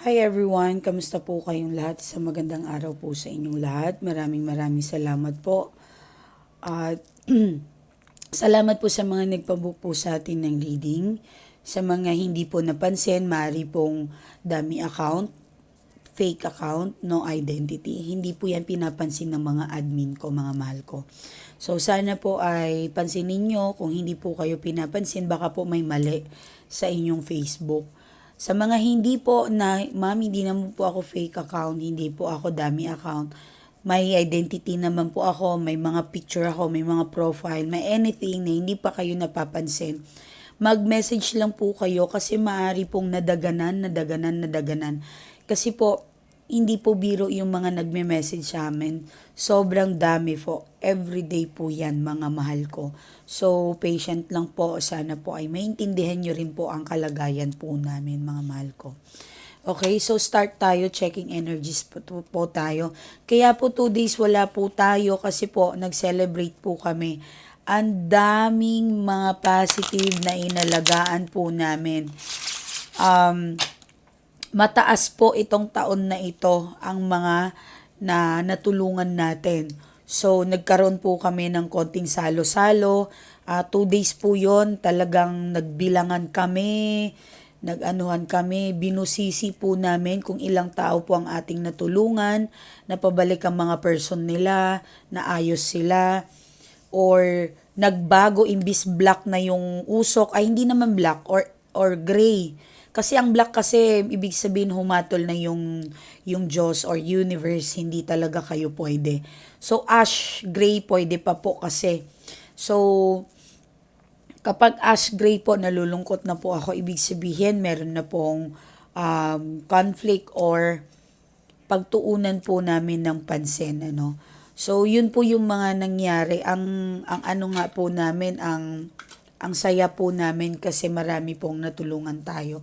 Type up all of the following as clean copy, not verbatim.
Hi everyone, kamusta po kayong lahat? Sa magandang araw po sa inyong lahat. Maraming salamat po. At salamat po sa mga nagpabook po sa atin ng reading. Sa mga hindi po napansin, maaari pong dummy account, fake account, no identity. Hindi po yan pinapansin ng mga admin ko, mga mahal ko. So sana po ay pansinin nyo, kung hindi po kayo pinapansin, baka po may mali sa inyong Facebook. Sa mga hindi po na, ma'am, hindi naman po ako fake account, hindi po ako dummy account. May identity naman po ako, may mga picture ako, may mga profile, may anything na hindi pa kayo napapansin. Mag-message lang po kayo kasi maaari pong nadaganan. Kasi po, hindi po biro yung mga nagme-message sa amin. Sobrang dami po. Everyday po yan, mga mahal ko. So, patient lang po. Sana po ay maintindihan nyo rin po ang kalagayan po namin, mga mahal ko. Okay, so start tayo. Checking energies po tayo. Kaya po 2 days wala po tayo kasi po nag-celebrate po kami. Ang daming mga positive na inalagaan po namin. Mataas po itong taon na ito ang mga na natulungan natin. So, nagkaroon po kami ng konting salo-salo. 2 days po yon, talagang nagbilangan kami, nag-anuhan kami, binusisi po namin kung ilang tao po ang ating natulungan, napabalik ang mga person nila, naayos sila, or nagbago imbis black na yung usok, ay hindi naman black, or gray. Kasi ang black kasi, ibig sabihin humatol na yung Diyos or universe, hindi talaga kayo pwede. So, ash gray pwede pa po kasi. So, kapag ash gray po, nalulungkot na po ako, ibig sabihin, meron na pong conflict or pagtuunan po namin ng pansin, ano. So, yun po yung mga nangyari. Ang ano nga po namin, ang saya po namin kasi marami pong natulungan tayo.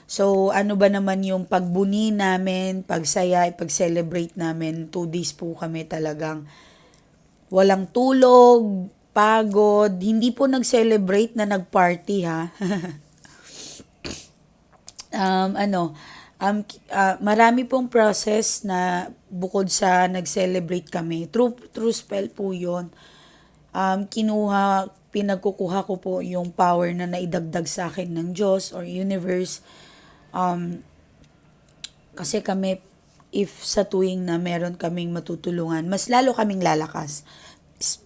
So, ano ba naman yung pagbuni namin, pagsaya, pag-celebrate namin, 2 days po kami talagang walang tulog, pagod, hindi po nag-celebrate na nag-party ha. Ano, marami pong process na bukod sa nag-celebrate kami. True spell po yun. Pinagkukuha ko po yung power na naidagdag sa akin ng Diyos or universe. Kasi kami, if sa tuwing na meron kaming matutulungan, mas lalo kaming lalakas.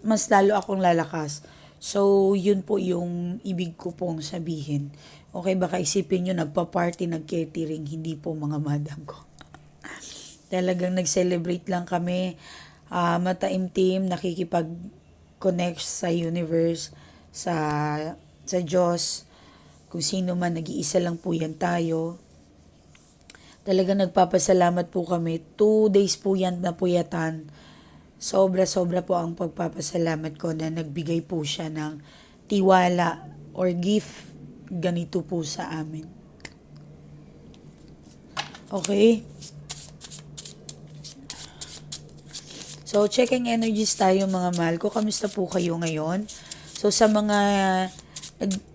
Mas lalo akong lalakas. So, yun po yung ibig ko pong sabihin. Okay, baka isipin nyo, nagpa-party, nag-catering, hindi po mga madam ko. Talagang nag-celebrate lang kami, mataimtim, nakikipag-connect sa universe, sa, sa Diyos, kung sino man, nag-iisa lang po yan tayo. Talagang nagpapasalamat po kami. 2 days po yan na puyatan. Sobra-sobra po ang pagpapasalamat ko na nagbigay po siya ng tiwala or gift ganito po sa amin. Okay? So, checking energies tayo mga mahal ko. Kamusta po kayo ngayon? So, sa mga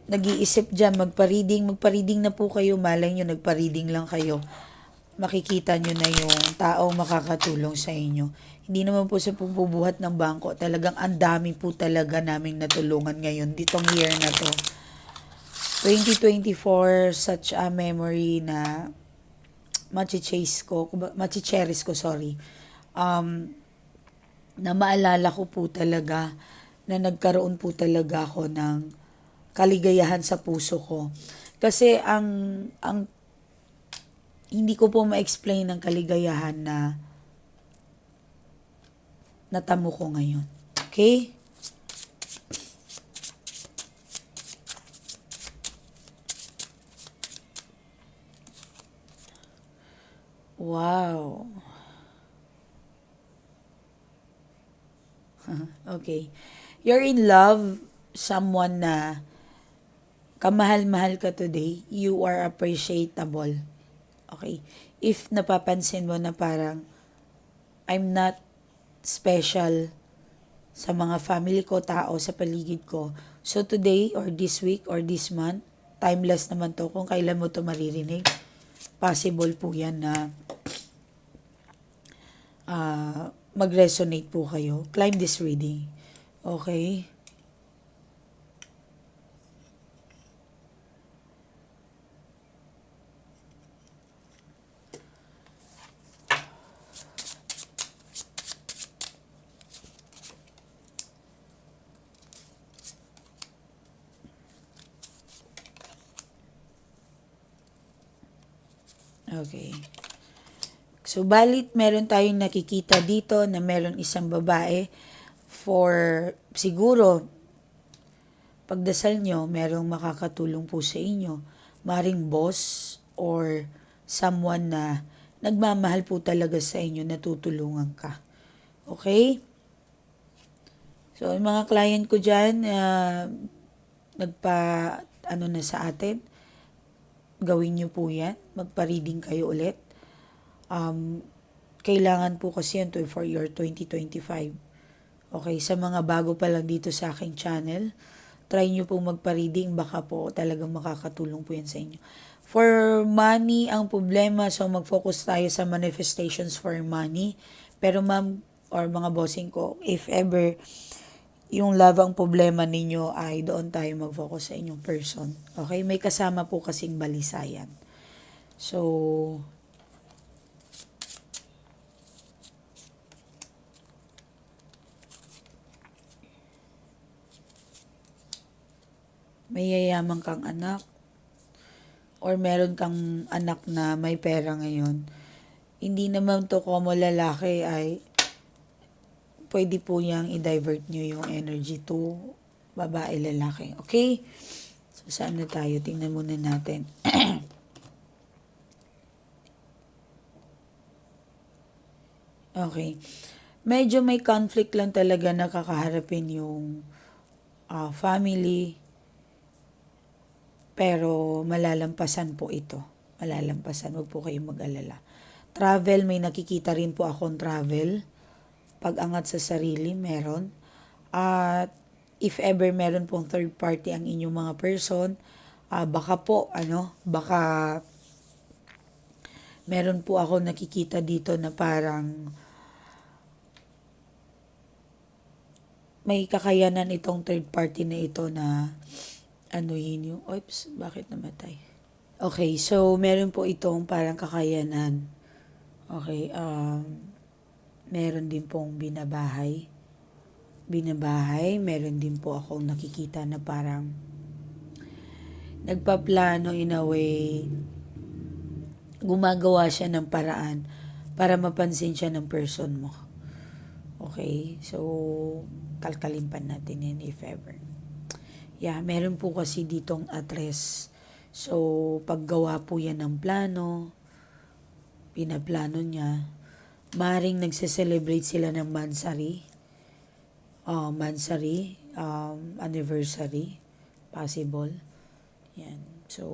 nag-iisip dyan, magpa-reading na po kayo. Malay nyo, nagpa-reading lang kayo. Makikita nyo na yung taong makakatulong sa inyo. Hindi naman po sa pagbubuhat ng bangko. Talagang ang dami po talaga naming natulungan ngayon ditong year na to. 2024, such a memory na machicherish ko, sorry. Na maalala ko po talaga na nagkaroon po talaga ako ng kaligayahan sa puso ko. Kasi ang hindi ko po ma-explain ng kaligayahan na natamo ko ngayon. Okay? Wow. Okay. You're in love, someone na kamahal-mahal ka today, you are appreciable. Okay? If napapansin mo na parang, I'm not special sa mga family ko, tao sa paligid ko. So today or this week or this month, timeless naman to kung kailan mo to maririnig. possible po yan na mag-resonate po kayo. Climb this reading. Okay? Okay. So, balit meron tayong nakikita dito na meron isang babae for siguro pagdasal nyo, merong makakatulong po sa inyo. Maring boss or someone na nagmamahal po talaga sa inyo, natutulungan ka. Okay? So, yung mga client ko dyan, na sa atin, gawin nyo po yan. Magpa-reading kayo ulit. Kailangan po kasi yan for your 2025. Okay, sa mga bago pa lang dito sa aking channel, try nyo po magpa-reading, baka po talagang makakatulong po yan sa inyo. For money, ang problema, so mag-focus tayo sa manifestations for money. Pero ma'am, or mga bossing ko, if ever, yung love ang problema ninyo ay doon tayo mag-focus sa inyong person. Okay? May kasama po kasing balisayan. So, may yayaman kang anak or meron kang anak na may pera ngayon. Hindi naman to como lalaki ay pwede po niyang i-divert nyo yung energy to babae, lalaki. Okay? So, saan na tayo? Tingnan muna natin. Okay. Medyo may conflict lang talaga na kakaharapin yung family. Pero malalampasan po ito. Malalampasan. Huwag po kayong mag-alala. Travel, may nakikita rin po akong travel. Pag-angat sa sarili, meron. At if ever meron pong third party ang inyong mga person, baka po, baka meron po ako nakikita dito na parang may kakayanan itong third party na ito na anuhin yung, oops, bakit namatay? Okay, so meron po itong parang kakayanan. Okay, meron din pong binabahay. Meron din po akong nakikita na parang nagpaplano in a way, gumagawa siya ng paraan para mapansin siya ng person mo. Okay, so kalkalin pa natin yan if ever. Yeah, meron po kasi ditong address. So, paggawa po yan ng plano, pinaplano niya, maring nagse-celebrate sila ng mansari, anniversary, possible. Yan. So,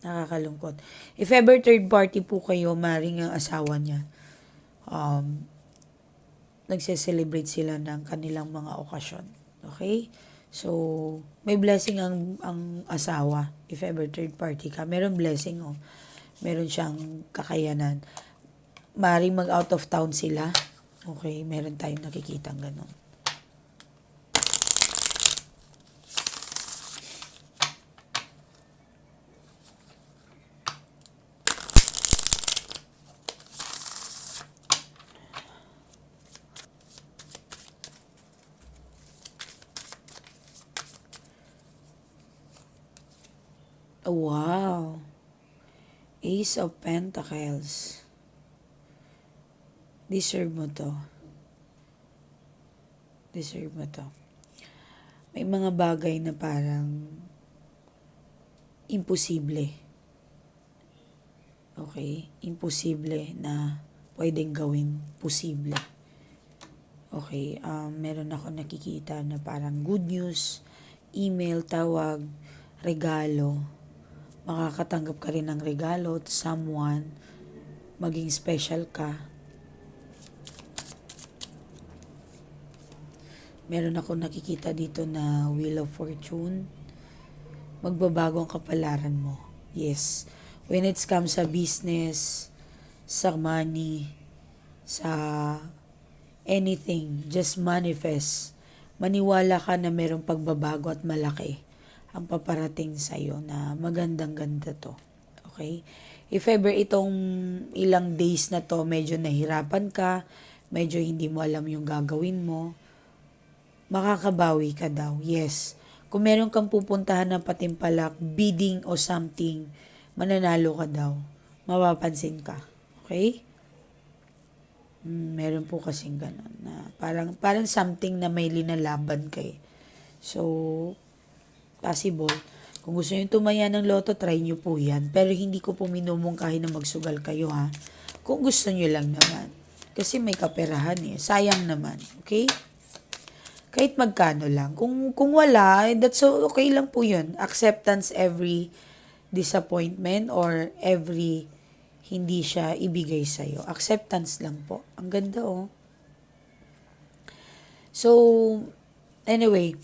nakakalungkot. If ever third party po kayo, maring ang asawa niya, nagse-celebrate sila ng kanilang mga okasyon. Okay? So, may blessing ang asawa. If ever third party ka, meron blessing, meron siyang kakayanan. Maring mag-out of town sila. Okay, meron tayong nakikitang ganon. Oh, wow. Ace of Pentacles. Deserve mo to. Deserve mo to. May mga bagay na parang imposible. Okay? Imposible na pwedeng gawin posible. Okay? Meron ako nakikita na parang good news, email, tawag, regalo. Makakatanggap ka rin ng regalo to someone, maging special ka. Meron ako nakikita dito na Wheel of Fortune. Magbabago ang kapalaran mo. Yes. When it comes sa business, sa money, sa anything, just manifest. Maniwala ka na merong pagbabago at malaki ang paparating sa'yo na magandang ganda to. Okay? If ever itong ilang days na to medyo nahirapan ka, medyo hindi mo alam yung gagawin mo, makakabawi ka daw. Yes. Kung meron kang pupuntahan ng patimpalak, bidding o something, mananalo ka daw. Mapapansin ka. Okay? Meron po kasing ganun na parang something na may linalaban kay. So, possible. Kung gusto niyo tumaya ng loto, try niyo po yan. Pero hindi ko po minumungkahi na magsugal kayo ha. Kung gusto niyo lang naman. Kasi may kaperahan eh. Sayang naman. Okay? Kahit magkano lang. Kung wala, that's okay lang po yun. Acceptance every disappointment or every hindi siya ibigay sa'yo. Acceptance lang po. Ang ganda oh. So, anyway,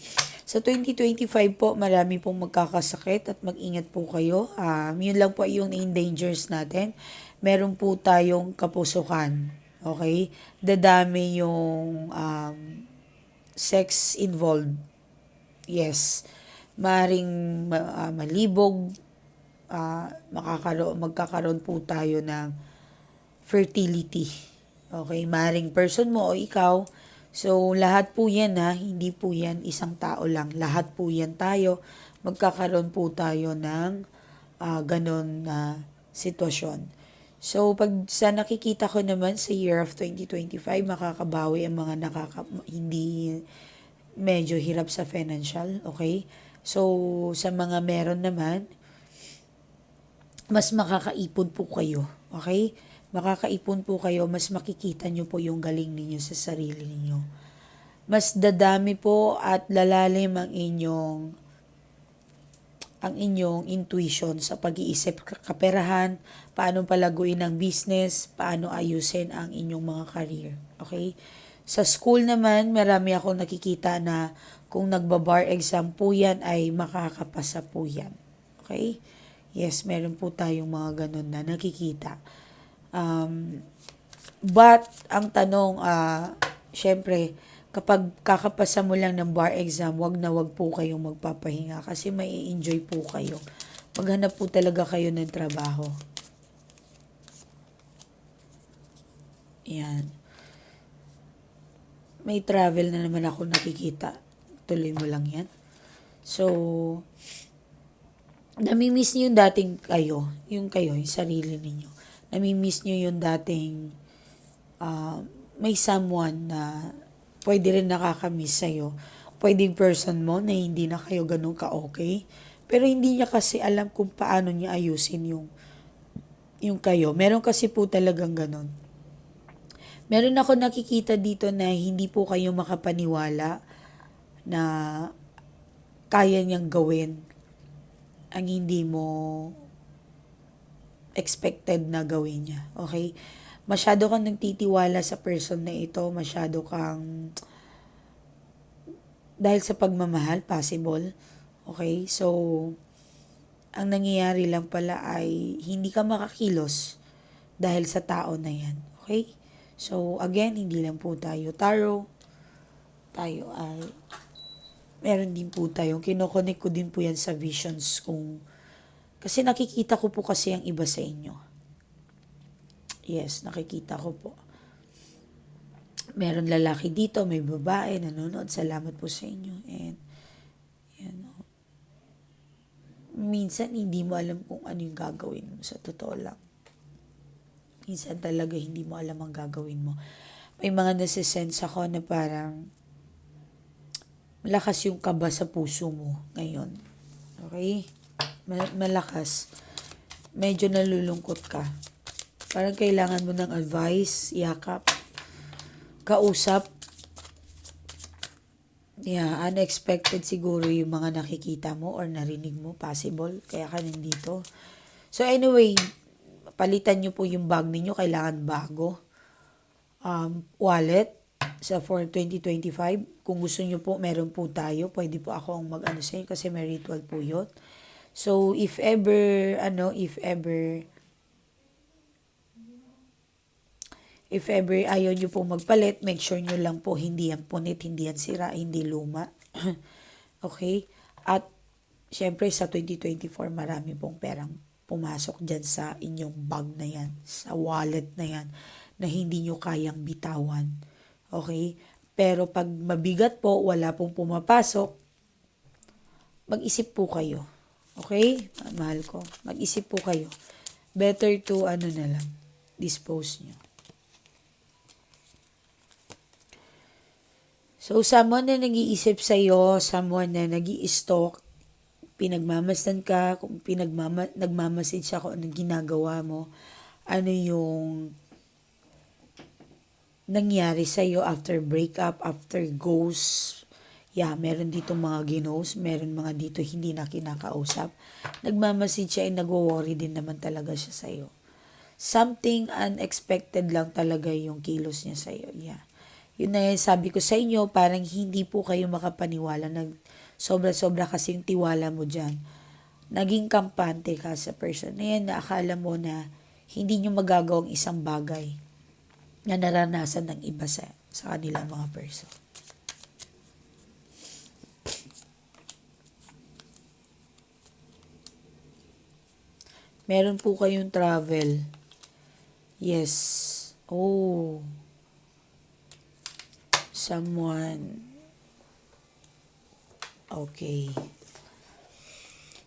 sa 2025 po, marami pong magkakasakit at mag-ingat po kayo. Yun lang po yung dangers natin. Meron po tayong kapusukan. Okay? Dadami yung sex involved. Yes. Maring malibog, magkakaroon po tayo ng fertility. Okay, maring person mo o ikaw. So, lahat po yan ha, hindi po yan isang tao lang. Lahat po yan tayo. Magkakaroon po tayo ng ganon na sitwasyon. So, pag sa nakikita ko naman sa year of 2025, makakabawi ang mga hindi medyo hirap sa financial. Okay? So, sa mga meron naman, mas makakaipon po kayo. Okay? Makakaipon po kayo, mas makikita nyo po yung galing ninyo sa sarili ninyo. Mas dadami po at lalalim ang inyong intuition sa pag-iisip kaperahan, paano palaguin ang business, paano ayusin ang inyong mga career. Okay? Sa school naman, marami akong nakikita na kung nagbabar exam po yan ay makakapasa po yan. Okay? Yes, meron po tayong mga ganun na nakikita. But, ang tanong, syempre, kapag kakapasa mo lang ng bar exam, wag na wag po kayong magpapahinga kasi may enjoy po kayo. Maghanap po talaga kayo ng trabaho. Yan. May travel na naman ako nakikita. Tuloy mo lang yan. So, namimiss niyo yung dating kayo, yung sarili ninyo. Namimiss niyo yung dating may someone na pwede rin nakakamiss sa'yo. Pwedeng person mo na hindi na kayo ganun ka-okay. Pero hindi niya kasi alam kung paano niya ayusin yung kayo. Meron kasi po talagang ganun. Meron ako nakikita dito na hindi po kayo makapaniwala na kaya niyang gawin ang hindi mo expected na gawin niya. Okay? Masyado kang nagtitiwala sa person na ito. Masyado kang dahil sa pagmamahal, possible. Okay? So, ang nangyayari lang pala ay hindi ka makakilos dahil sa tao na yan. Okay? So, again, hindi lang po tayo tarot. Tayo ay meron din po tayo. Kinokonek ko din po yan sa visions kasi nakikita ko po kasi ang iba sa inyo. Yes, nakikita ko po. Meron lalaki dito, may babae, nanonood. Salamat po sa inyo. And, minsan hindi mo alam kung ano yung gagawin mo. Sa totoo lang. Minsan talaga hindi mo alam ang gagawin mo. May mga nasisense ako na parang malakas yung kaba sa puso mo ngayon. Okay? Malakas. Medyo nalulungkot ka. Parang kailangan mo ng advice, yakap, kausap. Yeah, unexpected siguro yung mga nakikita mo or narinig mo. Possible. Kaya ka nandito. So anyway, palitan nyo po yung bag ninyo. Kailangan bago. Wallet for 2025. Kung gusto nyo po, meron po tayo. Pwede po ako mag-ano sa inyo kasi may ritual po yun. So, if ever ayaw nyo po magpalit, make sure nyo lang po hindi yan punit, hindi yan sira, hindi luma. Okay? At syempre sa 2024, marami pong perang pumasok dyan sa inyong bag na yan, sa wallet na yan, na hindi nyo kayang bitawan. Okay? Pero pag mabigat po, wala pong pumapasok, mag-isip po kayo. Okay? Mahal ko. Mag-isip po kayo. Better to, dispose nyo. So, someone na nag-iisip sa'yo, someone na nag-i-stalk, pinagmamasdan ka, kung nagmamasid siya kung anong ginagawa mo, ano yung nangyari sa'yo after breakup, after ghost. Yeah, meron dito mga ginos, meron mga dito hindi na kinakausap. Nagmamasid siya, nagwo-worry din naman talaga siya sa'yo. Something unexpected lang talaga yung kilos niya sa'yo. Yeah. Yun na sabi ko sa inyo, parang hindi po kayo makapaniwala. Sobra-sobra kasi yung tiwala mo dyan. Naging kampante ka sa person na yan na akala mo na hindi nyo magagawang isang bagay na naranasan ng iba sa kanilang mga person. Meron po kayong travel. Yes. Oh. Someone. Okay.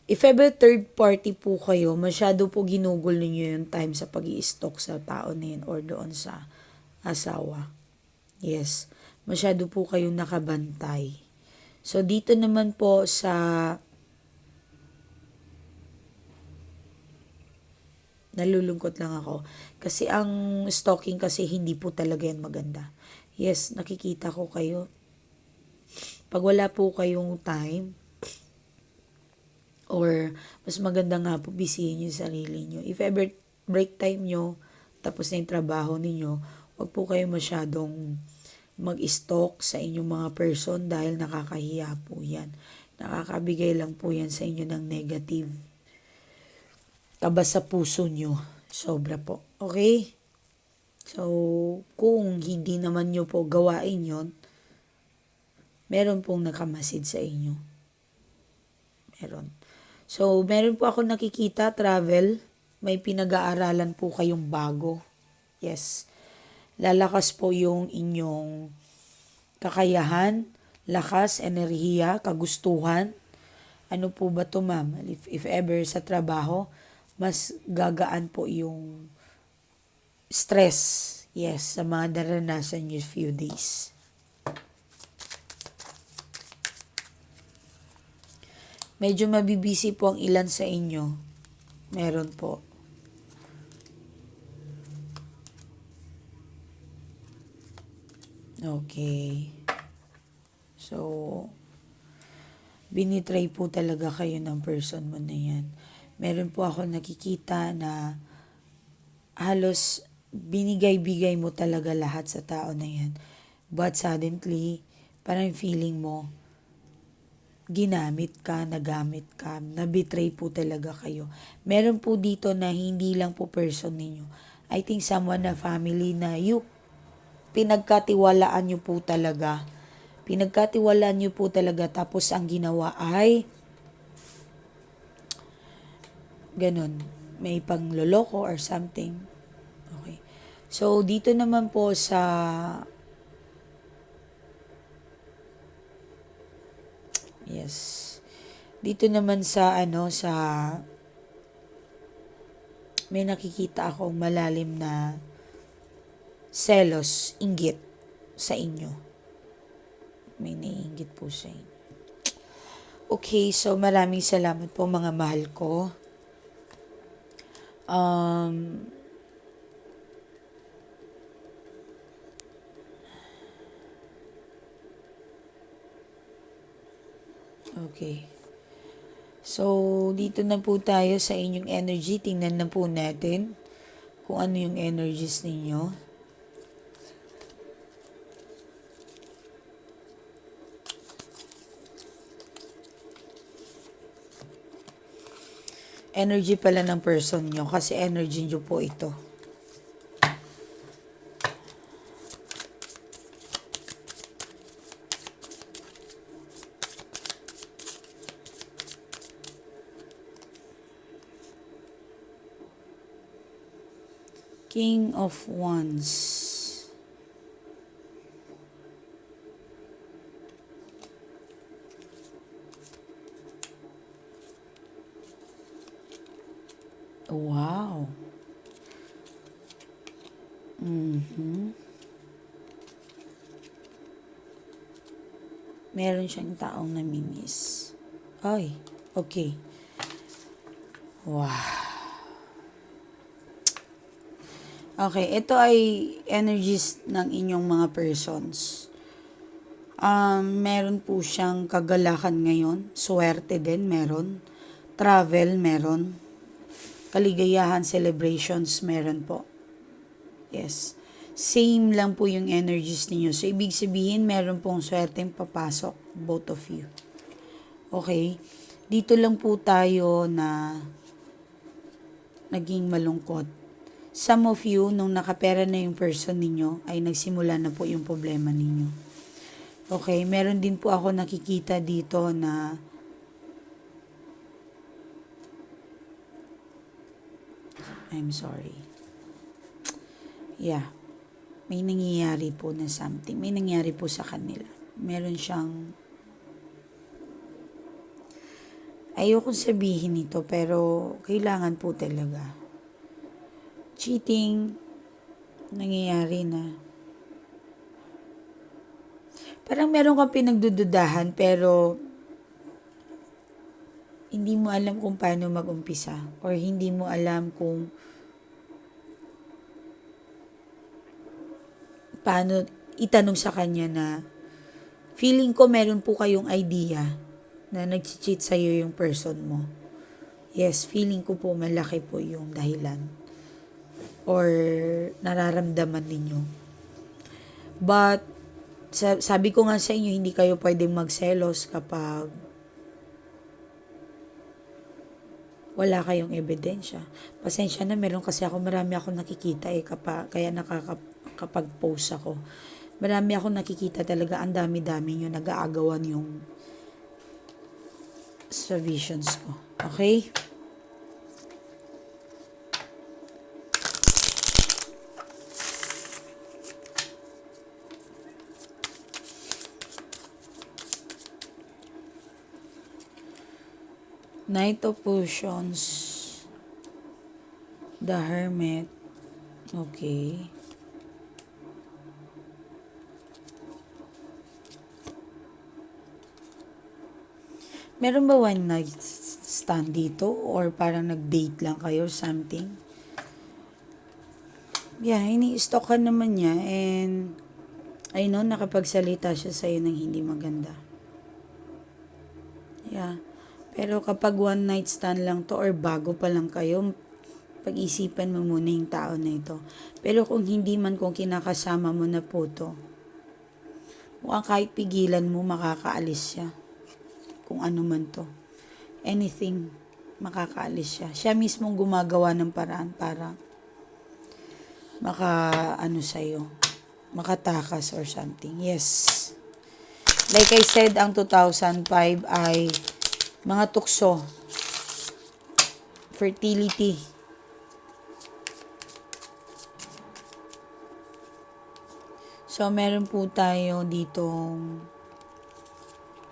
If ever third party po kayo, masyado po ginugol ninyo yung time sa pag-i-stalk sa tao na yun or doon sa asawa. Yes. Masyado po kayong nakabantay. So, dito naman po sa nalulungkot lang ako. Kasi ang stalking kasi hindi po talaga yan maganda. Yes, nakikita ko kayo. Pag wala po kayong time, or mas maganda nga po bisihin yung sarili nyo. If ever break time nyo, tapos na yung trabaho ninyo, wag po kayo masyadong mag-stalk sa inyong mga person dahil nakakahiya po yan. Nakakabigay lang po yan sa inyo ng negative kaba sa puso nyo. Sobra po. Okay? So, kung hindi naman nyo po gawain yon, meron pong nakamasid sa inyo. Meron. So, meron po ako nakikita, travel. May pinag-aaralan po kayong bago. Yes. Lalakas po yung inyong kakayahan, lakas, enerhiya, kagustuhan. Ano po ba to, ma'am? If ever sa trabaho, mas gagaan po yung stress. Yes, sa mga naranasan nyo few days. Medyo mabibisi po ang ilan sa inyo. Meron po. Okay. So, binitray po talaga kayo ng person mo na yan. Meron po ako nakikita na halos binigay-bigay mo talaga lahat sa tao na yan. But suddenly, parang feeling mo, ginamit ka, nagamit ka, nabitray po talaga kayo. Meron po dito na hindi lang po person ninyo. I think someone na family na pinagkatiwalaan nyo po talaga. Pinagkatiwalaan nyo po talaga tapos ang ginawa ay ganun. May pangloloko or something. Okay. So, dito naman po sa yes. Dito naman sa may nakikita akong malalim na selos, inggit sa inyo. May naiinggit po sa inyo. Okay, so maraming salamat po mga mahal ko. Okay. So, dito na po tayo sa inyong energy. Tingnan na po natin kung ano yung energies ninyo. energy pala ng person nyo kasi energy nyo po ito. King of Wands. Wow. Meron siyang taong namimiss. Ay, okay. Wow. Okay, ito ay energies ng inyong mga persons. Meron po siyang kagalakan ngayon. Swerte din, meron. Travel, meron. Kaligayahan, celebrations, meron po. Yes. Same lang po yung energies ninyo. So, ibig sabihin, meron pong swerteng papasok, both of you. Okay? Dito lang po tayo na naging malungkot. Some of you, nung nakapera na yung person ninyo, ay nagsimula na po yung problema ninyo. Okay? Meron din po ako nakikita dito na I'm sorry. Yeah. May nangyayari po na something. May nangyayari po sa kanila. Meron siyang ayoko sabihin ito pero kailangan po talaga. Cheating, nangyayari na. Parang meron kang pinagdududahan pero hindi mo alam kung paano mag-umpisa or hindi mo alam kung paano itanong sa kanya na feeling ko meron po kayong idea na nag-cheat sa'yo yung person mo. Yes, feeling ko po malaki po yung dahilan or nararamdaman ninyo. But, sabi ko nga sa inyo, hindi kayo pwedeng magselos kapag wala kayong ebidensya. Pasensya na, meron kasi marami ako nakikita kaya kapag post ako. Marami ako nakikita talaga, ang dami-dami nyo nag-aagawan yung sa visions ko. Okay? Knight of Potions. The Hermit. Okay. Meron ba one night stand dito? Or parang nag-date lang kayo or something? Yeah, ini-stalk ka naman niya and I know nakapagsalita siya sa'yo ng hindi maganda. Yeah. Pero kapag one night stand lang to or bago pa lang kayo, pag-isipan mo muna yung tao na ito. Pero kung hindi man, kung kinakasama mo na po to, mukhang kahit pigilan mo, makakaalis siya. Kung ano man to. Anything, makakaalis siya. Siya mismong gumagawa ng paraan para sa'yo, makatakas or something. Yes. Like I said, ang 2005 ay mga tukso, fertility. So, meron po tayo ditong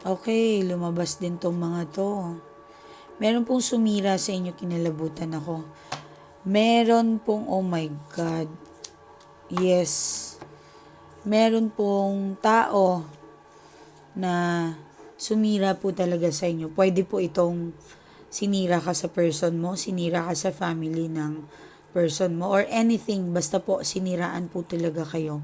okay, lumabas din tong mga to. Meron pong sumira sa inyo, kinalabutan ako. Meron pong, oh my God. Yes. Meron pong tao na sumira po talaga sa inyo. Pwede po itong sinira ka sa person mo, sinira ka sa family ng person mo, or anything, basta po siniraan po talaga kayo.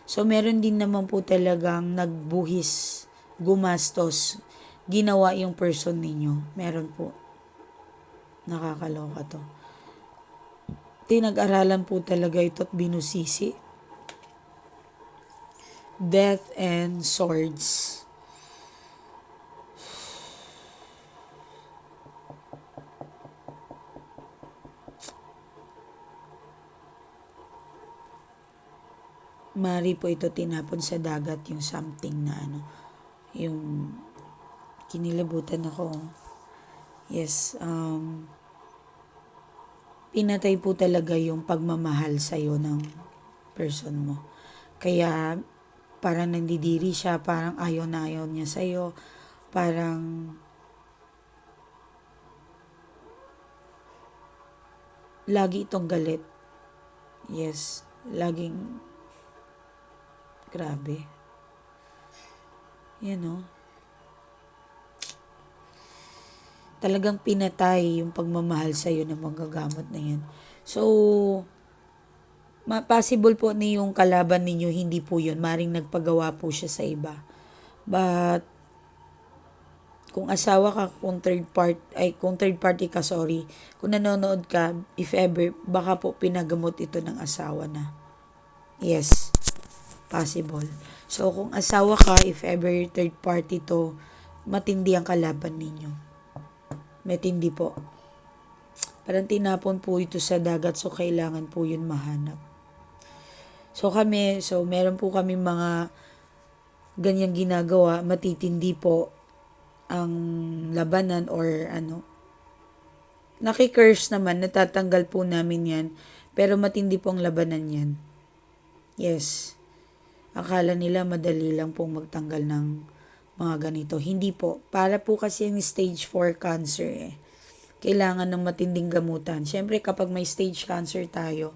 So, meron din naman po talagang nagbuhis, gumastos, ginawa yung person ninyo. Meron po. Nakakaloka to. Tinag-aralan po talaga ito at binusisi. Death and Swords. Mari po ito tinapon sa dagat yung something na yung kinilabutan ako. Yes, pinatay po talaga yung pagmamahal sa'yo ng person mo. Kaya parang nandidiri siya, parang ayaw na ayaw niya sa'yo, parang lagi itong galit. Yes, laging grabe. Yan o. Talagang pinatay yung pagmamahal sa'yo ng manggagamot na yan. So, possible po na yung kalaban ninyo, hindi po yun. Maring nagpagawa po siya sa iba. But, kung asawa ka, kung third party ka, sorry, kung nanonood ka, if ever, baka po pinagamot ito ng asawa na. Yes, possible. So, kung asawa ka, if ever third party to, matindi ang kalaban ninyo. Matindi po. Parang tinapon po ito sa dagat, so kailangan po yun mahanap. So meron po kami mga ganyang ginagawa, matitindi po ang labanan or Nakikurse naman, natatanggal po namin yan, pero matindi po ang labanan yan. Yes. Akala nila madali lang pong magtanggal ng mga ganito. Hindi po. Para po kasi yung stage 4 cancer kailangan ng matinding gamutan. Siyempre kapag may stage cancer tayo,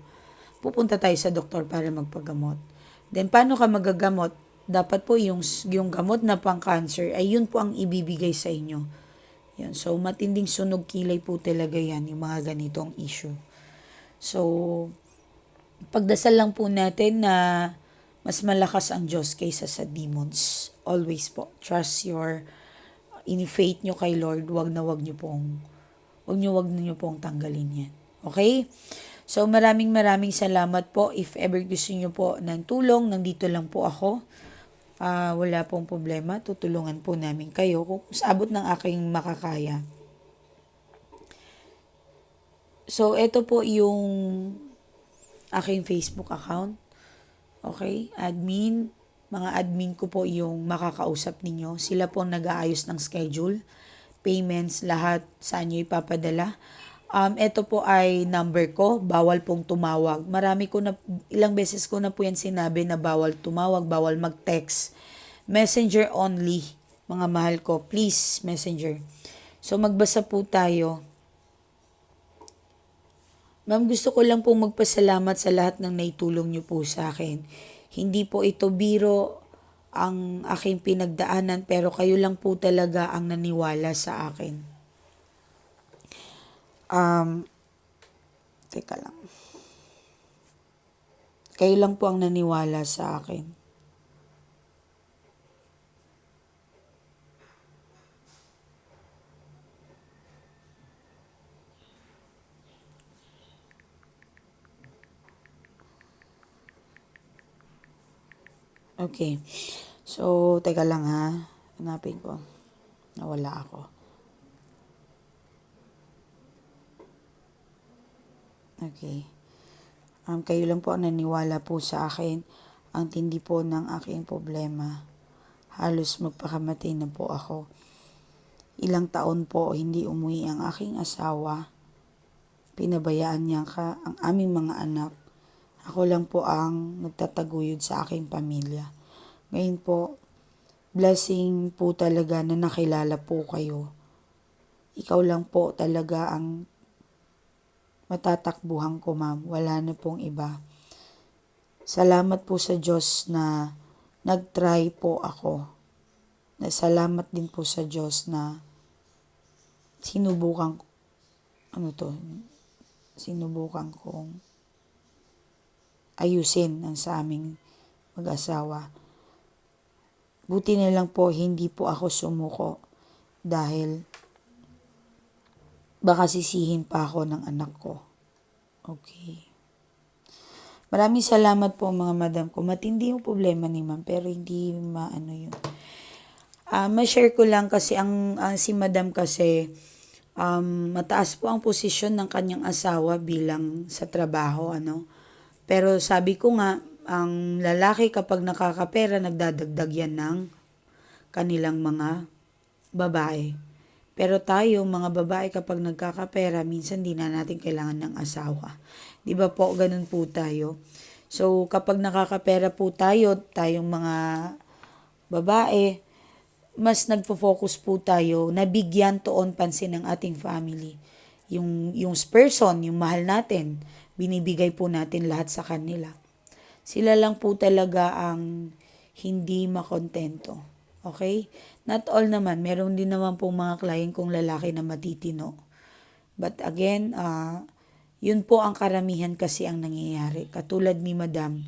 pupunta tayo sa doktor para magpagamot. Then paano ka magagamot? Dapat po yung gamot na pang cancer ay yun po ang ibibigay sa inyo. Yan. So matinding sunog kilay po talaga yan, yung mga ganitong issue. So pagdasal lang po natin na mas malakas ang Diyos kaysa sa demons. Always po. Trust faith nyo kay Lord. Wag nyo pong tanggalin yan. Okay? So maraming salamat po. If ever gusto nyo po ng tulong, nandito lang po ako. Wala pong problema. Tutulungan po namin kayo kung sa abot ng aking makakaya. So ito po yung aking Facebook account. Okay, mga admin ko po yung makakausap ninyo. Sila po nag-aayos ng schedule, payments, lahat saan nyo ipapadala. Ito po ay number ko, bawal pong tumawag. Ilang beses ko na po yan sinabi na bawal tumawag, bawal mag-text. Messenger only, mga mahal ko. Please, messenger. So magbasa po tayo. Ma'am, gusto ko lang pong magpasalamat sa lahat ng naitulong niyo po sa akin. Hindi po ito biro ang aking pinagdaanan, pero kayo lang po talaga ang naniwala sa akin. Teka lang. Kayo lang po ang naniwala sa akin. Okay. So, teka lang ha. Hanapin ko. Nawala ako. Okay. Kayo lang po ang naniwala po sa akin. Ang tindi po ng aking problema. Halos magpakamatay na po ako. Ilang taon po hindi umuwi ang aking asawa. Pinabayaan niya ang aming mga anak. Ako lang po ang nagtataguyod sa aking pamilya. Ngayon po, blessing po talaga na nakilala po kayo. Ikaw lang po talaga ang matatakbuhan ko, ma'am. Wala na pong iba. Salamat po sa Diyos na nag-try po ako. Salamat din po sa Diyos na sinubukan kong ayusin ang sa aming mag-asawa. Buti na lang po hindi po ako sumuko dahil baka sisihin pa ako ng anak ko. Okay. Maraming salamat po mga madam ko. Matindi yung problema ni ma'am pero hindi yun. Ma-share ko lang kasi ang si madam kasi mataas po ang posisyon ng kanyang asawa bilang sa trabaho. Pero sabi ko nga, ang lalaki kapag nakakapera, nagdadagdag yan ng kanilang mga babae. Pero tayo, mga babae, kapag nagkakapera, minsan di na natin kailangan ng asawa. Di ba po, ganun po tayo. So, kapag nakakapera po tayo, tayong mga babae, mas nagfo-focus po tayo na bigyan toon pansin ng ating family. Yung person, yung mahal natin, binibigay po natin lahat sa kanila. Sila lang po talaga ang hindi makontento. Okay? Not all naman. Meron din naman po mga client kong lalaki na matitino. But again, yun po ang karamihan kasi ang nangyayari. Katulad ni Madam.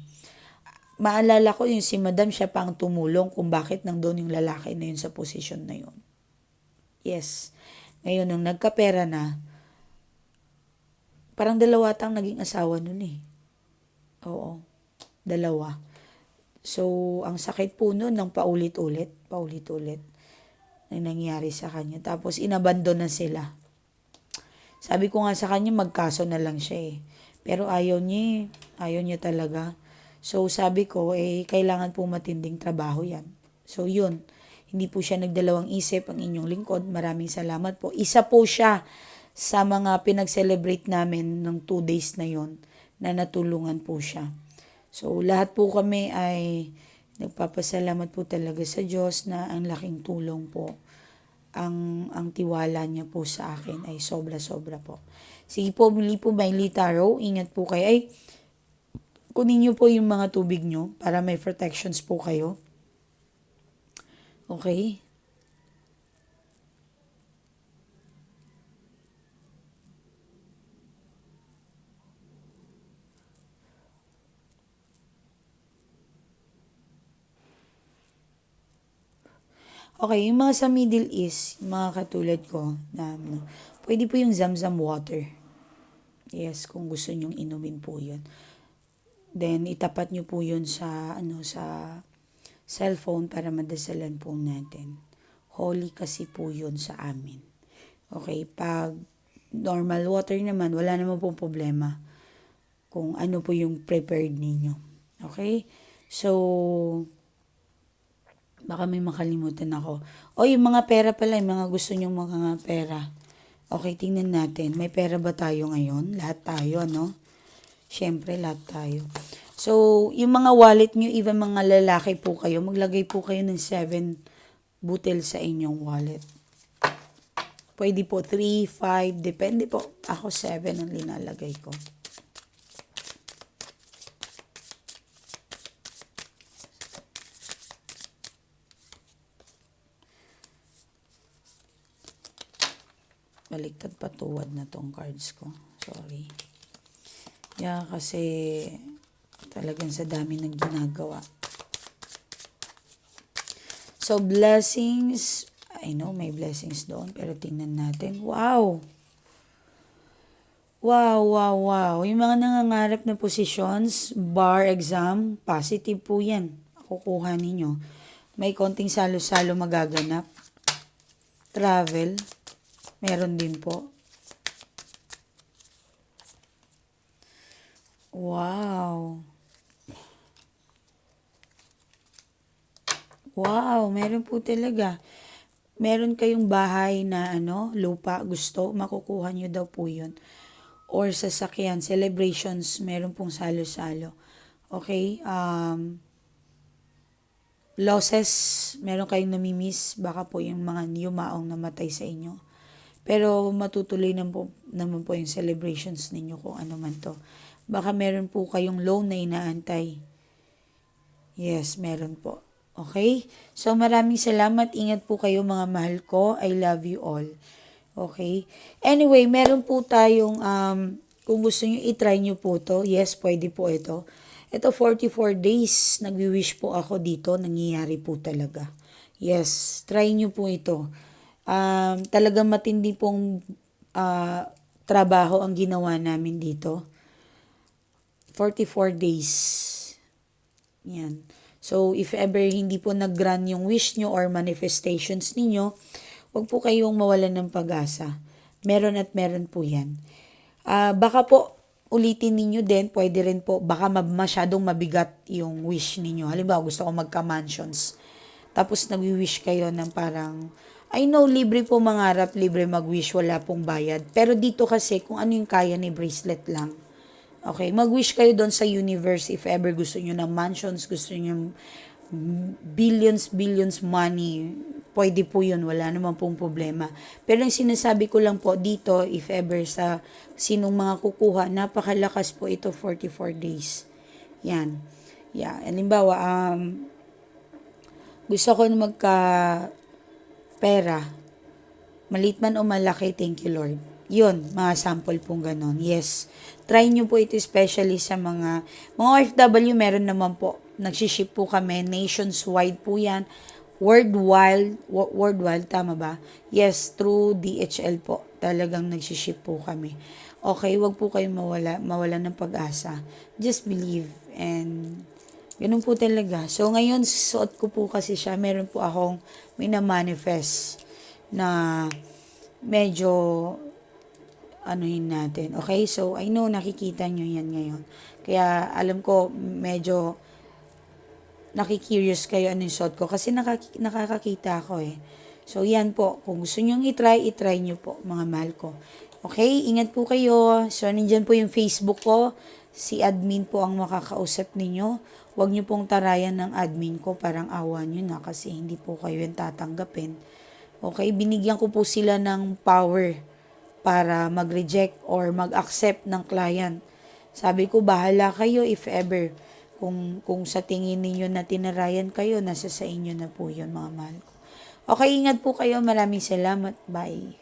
Maalala ko yung si Madam, siya pa ang tumulong kung bakit nandun yung lalaki na yun sa posisyon na yun. Yes. Ngayon, nung nagkapera na, parang dalawa tang naging asawa nun eh. Oo. Dalawa. So, ang sakit po nun ng paulit-ulit na nangyari sa kanya. Tapos, inabandon na sila. Sabi ko nga sa kanya, magkaso na lang siya eh. Pero ayaw niya eh. Ayaw niya talaga. So, sabi ko, kailangan po matinding trabaho yan. So, yun. Hindi po siya nagdalawang isip ang inyong lingkod. Maraming salamat po. Isa po siya sa mga pinag-celebrate namin ng 2 days na yon na natulungan po siya. So, lahat po kami ay nagpapasalamat po talaga sa Diyos na ang laking tulong po. Ang tiwala niya po sa akin ay sobra-sobra po. Sige po, muli po, Miley Tarot. Ingat po kayo. Kunin niyo po yung mga tubig niyo para may protections po kayo. Okay? Okay, yung mga sa Middle East, mga katulad ko, pwede po yung Zamzam water. Yes, kung gusto nyong inumin po yun. Then, itapat nyo po yun sa cellphone para madasalan po natin. Holy kasi po yun sa amin. Okay, pag normal water naman, wala naman po problema kung ano po yung prepared ninyo. Okay? So, baka may makalimutan ako. Yung mga pera pala, yung mga gusto nyong mga pera. Okay, tingnan natin. May pera ba tayo ngayon? Lahat tayo, no? Siyempre, lahat tayo. So, yung mga wallet nyo, even mga lalaki po kayo, maglagay po kayo ng 7 butil sa inyong wallet. Pwede po 3, 5, depende po. Ako 7 ang linalagay ko. Baliktad patuwad na tong cards ko. Sorry. Kasi talagang sa dami ng ginagawa. So, blessings. I know may blessings doon, pero tingnan natin. Wow! Wow. Yung mga nangangarap na positions, bar exam, positive po yan. Kukuha ninyo. May konting salo-salo magaganap. Travel, meron din po. Wow, meron po talaga. Meron kayong bahay na lupa, gusto, makukuha nyo daw po yun. Or sasakyan, celebrations, meron pong salo-salo. Okay, losses, meron kayong namimiss, baka po yung mga yumaong namatay sa inyo. Pero matutuloy naman po yung celebrations ninyo kung ano man to. Baka meron po kayong loan na inaantay. Yes, meron po. Okay? So, maraming salamat. Ingat po kayo mga mahal ko. I love you all. Okay? Anyway, meron po tayong, kung gusto nyo, itry nyo po to. Yes, pwede po ito. Ito, 44 days. Nagwi-wish po ako dito. Nangyayari po talaga. Yes, try nyo po ito. Talagang matindi pong trabaho ang ginawa namin dito. 44 days. Yan. So, if ever hindi po nag-grant yung wish nyo or manifestations ninyo, huwag po kayong mawalan ng pag-asa. Meron at meron po yan. Baka po, ulitin ninyo din, pwede rin po, baka masyadong mabigat yung wish ninyo. Halimbawa, gusto ko magka-mansions. Tapos nag-wish kayo ng parang, I know, libre po mangarap, libre mag-wish, wala pong bayad. Pero dito kasi, kung ano yung kaya ni bracelet lang. Okay, mag-wish kayo doon sa universe if ever gusto nyo ng mansions, gusto nyo billions money, pwede po yun, wala naman pong problema. Pero yung sinasabi ko lang po dito, if ever sa sinong mga kukuha, napakalakas po ito, 44 days. Yan. Yeah. Halimbawa, gusto ko na magka pera, maliit man o malaki, thank you Lord. Yun, mga sample pong ganon. Yes. Try nyo po ito especially sa mga OFW, meron naman po. Nagsiship po kami. Nations-wide po yan. Worldwide, tama ba? Yes, through DHL po. Talagang nagsiship po kami. Okay, wag po kayong mawala ng pag-asa. Just believe and ganun po talaga. So, ngayon, suot ko po kasi siya. Meron po akong mina-manifest na medyo anuhin natin. Okay? So, I know nakikita nyo yan ngayon. Kaya, alam ko, medyo nakikurious kayo ano yung suot ko. Kasi nakakakita ako eh. So, yan po. Kung gusto nyo itry nyo po, mga mahal ko. Okay? Ingat po kayo. So, nandyan po yung Facebook ko. Si admin po ang makakausap ninyo. Huwag nyo pong tarayan ng admin ko. Parang awa nyo na kasi hindi po kayo yung tatanggapin. Okay? Binigyan ko po sila ng power para mag-reject or mag-accept ng client. Sabi ko, bahala kayo if ever. Kung sa tingin ninyo na tinarayan kayo, nasa sa inyo na po yun, mga mahal ko. Okay, ingat po kayo. Maraming salamat. Bye.